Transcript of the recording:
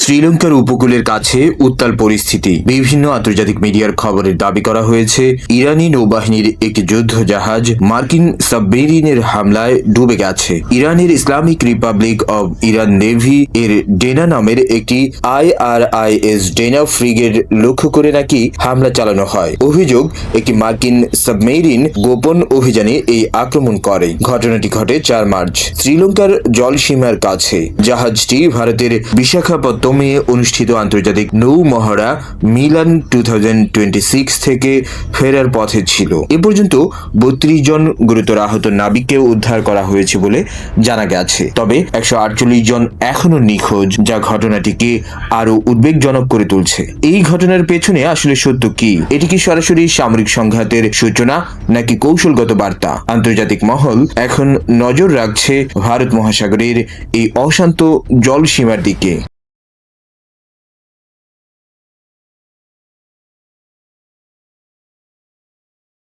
শ্রীলঙ্কার উপকূলের কাছে উত্তাল পরিস্থিতি। বিভিন্ন আন্তর্জাতিক মিডিয়ার খবরের দাবি করা হয়েছে ইরানি নৌবাহিনীর একটি যুদ্ধ জাহাজ মার্কিন সাবমেরিনের হামলায় ডুবে গেছে। ইরানের Islamic Republic of Iran navy এর ডেনা নামের একটি IRIS ডেনা ফ্রিগেট লক্ষ্য করে নাকি হামলা চালানো হয়। অভিযোগ, একটি মার্কিন সাবমেরিন গোপন অভিযানে এই আক্রমণ করে। ঘটনাটি ঘটে 4 মার্চ শ্রীলঙ্কার জলসীমার কাছে। জাহাজটি ভারতের বিশাখাপত্তমে অনুষ্ঠিত আন্তর্জাতিক নৌ মহড়া মিলান 2026 থেকে ফেরার পথে ছিল। এ পর্যন্ত 32 জন গুরুতর আহত নাবিককেও উদ্ধার করা হয়েছে বলে জানা গেছে। তবে 148 জন এখনো নিখোঁজ, যা ঘটনাটিকে আরো উদ্বেগজনক করে তুলছে। এই ঘটনার পেছনে আসলে সত্য কি? এটি কি সরাসরি সামরিক সংঘাতের সূচনা নাকি কৌশলগত বার্তা? আন্তর্জাতিক মহল এখন নজর রাখছে ভারত মহাসাগরের এই অশান্ত জলসীমার দিকে।